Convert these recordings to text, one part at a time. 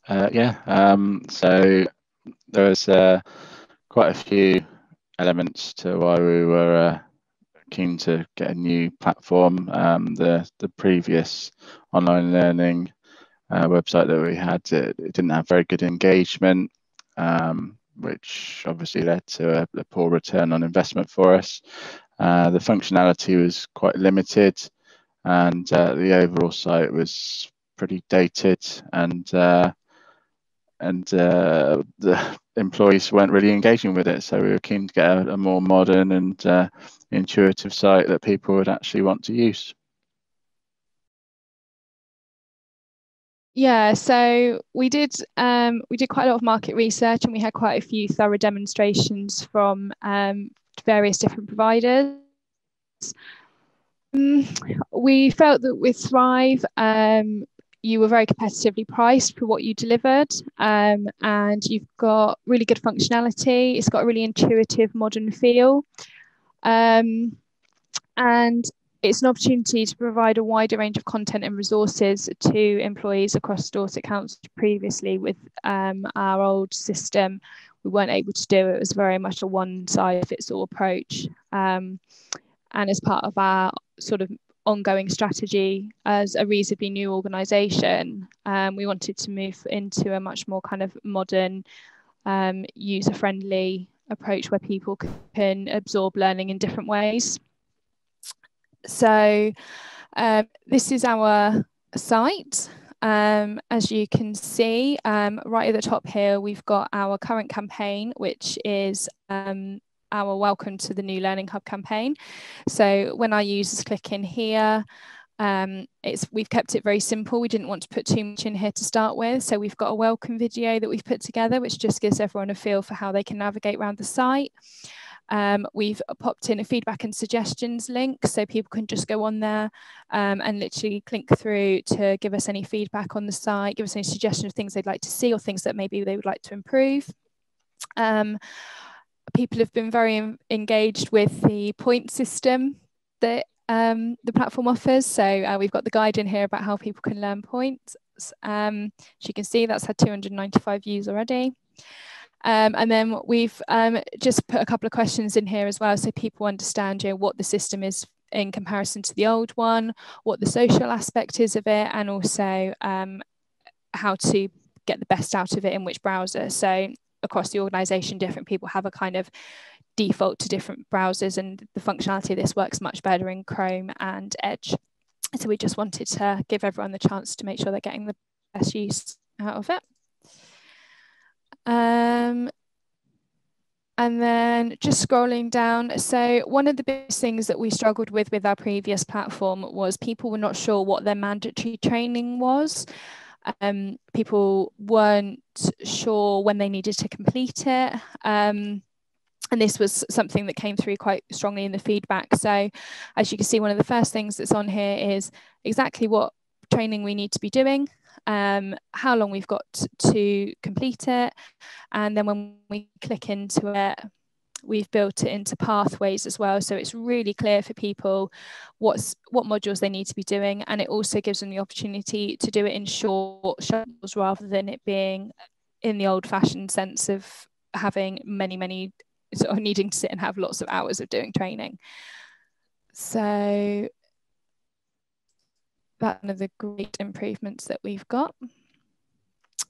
So there was quite a few elements to why we were keen to get a new platform. The previous online learning website that we had, it didn't have very good engagement, which obviously led to a poor return on investment for us. The functionality was quite limited, and the overall site was pretty dated, and the employees weren't really engaging with it. So we were keen to get a more modern and intuitive site that people would actually want to use. Yeah, so we did quite a lot of market research, and we had quite a few thorough demonstrations from various different providers. We felt that with Thrive, you were very competitively priced for what you delivered, and you've got really good functionality. It's got a really intuitive, modern feel, and it's an opportunity to provide a wider range of content and resources to employees across Dorset Council. Previously, with our old system, we weren't able to do it. It was very much a one-size-fits-all approach. And as part of our sort of ongoing strategy as a reasonably new organisation, we wanted to move into a much more kind of modern, user-friendly approach where people can absorb learning in different ways. So this is our site. As you can see, right at the top here, we've got our current campaign, which is our Welcome to the New Learning Hub campaign. So when our users click in here, we've kept it very simple. We didn't want to put too much in here to start with. So we've got a welcome video that we've put together, which just gives everyone a feel for how they can navigate around the site. We've popped in a feedback and suggestions link, so people can just go on there and literally click through to give us any feedback on the site, give us any suggestions of things they'd like to see or things that maybe they would like to improve. People have been very engaged with the point system that the platform offers. So we've got the guide in here about how people can learn points. As you can see, that's had 295 views already. And then we've just put a couple of questions in here as well, so people understand what the system is in comparison to the old one, what the social aspect is of it, and also how to get the best out of it in which browser. So across the organisation, different people have a kind of default to different browsers, and the functionality of this works much better in Chrome and Edge. So we just wanted to give everyone the chance to make sure they're getting the best use out of it. And then just scrolling down, so one of the biggest things that we struggled with our previous platform was people were not sure what their mandatory training was. People weren't sure when they needed to complete it. And this was something that came through quite strongly in the feedback. So as you can see, one of the first things that's on here is exactly what training we need to be doing, how long we've got to complete it. And then when we click into it, we've built it into pathways as well. So it's really clear for people what modules they need to be doing. And it also gives them the opportunity to do it in short shuttles rather than it being in the old fashioned sense of having many sort of needing to sit and have lots of hours of doing training. So that's one of the great improvements that we've got.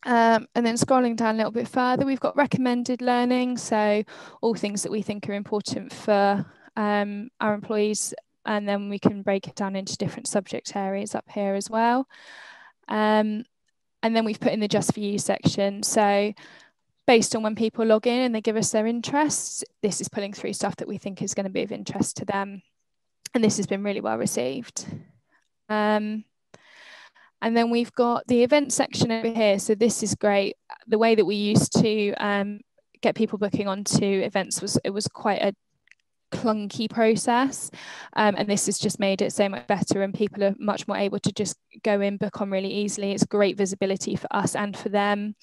And then scrolling down a little bit further, we've got recommended learning. So all things that we think are important for our employees. And then we can break it down into different subject areas up here as well. And then we've put in the just for you section. So based on when people log in and they give us their interests, this is pulling through stuff that we think is going to be of interest to them. And this has been really well received. And then we've got the event section over here. So this is great. The way that we used to get people booking onto events was quite a clunky process. And this has just made it so much better, and people are much more able to just go in, book on really easily. It's great visibility for us and for them.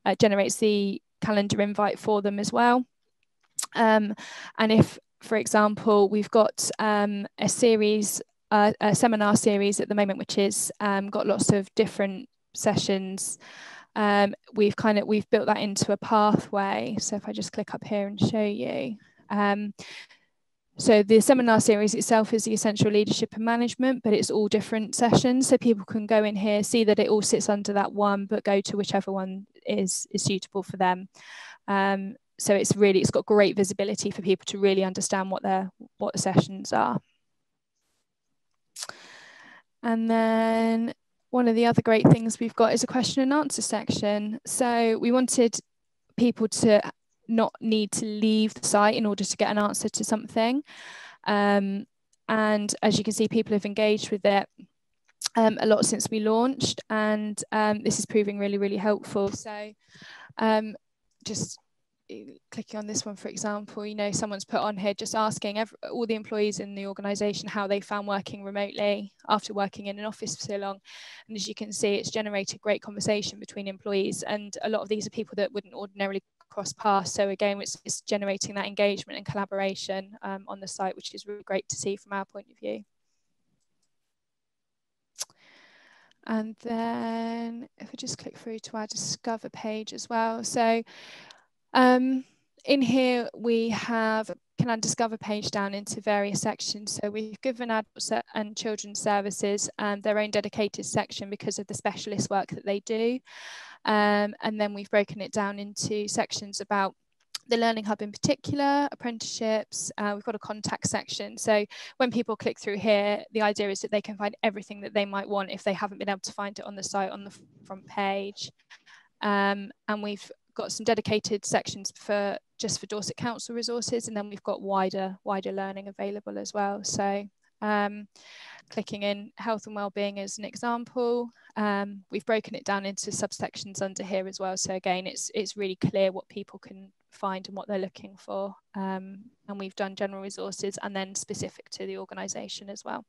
It generates the calendar invite for them as well. And if, for example, we've got a seminar series at the moment, which is got lots of different sessions we've built that into a pathway. So if I just click up here and show you. So the seminar series itself is the Essential Leadership and Management, but it's all different sessions. So people can go in here, see that it all sits under that one, but go to whichever one is suitable for them. So it's got great visibility for people to really understand what the sessions are. And then one of the other great things we've got is a question and answer section. So we wanted people to not need to leave the site in order to get an answer to something. And as you can see, people have engaged with it a lot since we launched, and this is proving really, really helpful. So just clicking on this one, for example, someone's put on here just asking all the employees in the organisation how they found working remotely after working in an office for so long. And as you can see, it's generated great conversation between employees, and a lot of these are people that wouldn't ordinarily cross paths. So again, it's generating that engagement and collaboration on the site, which is really great to see from our point of view. And then if I just click through to our Discover page as well. So in here we can add Discover page down into various sections. So we've given adults and children's services their own dedicated section because of the specialist work that they do. And then we've broken it down into sections about the Learning Hub in particular, apprenticeships. We've got a contact section. So when people click through here, the idea is that they can find everything that they might want if they haven't been able to find it on the site on the front page. And we've got some dedicated sections just for Dorset Council resources, and then we've got wider learning available as well. So clicking in health and wellbeing as an example, we've broken it down into subsections under here as well. So again, it's really clear what people can find and what they're looking for. And we've done general resources and then specific to the organisation as well.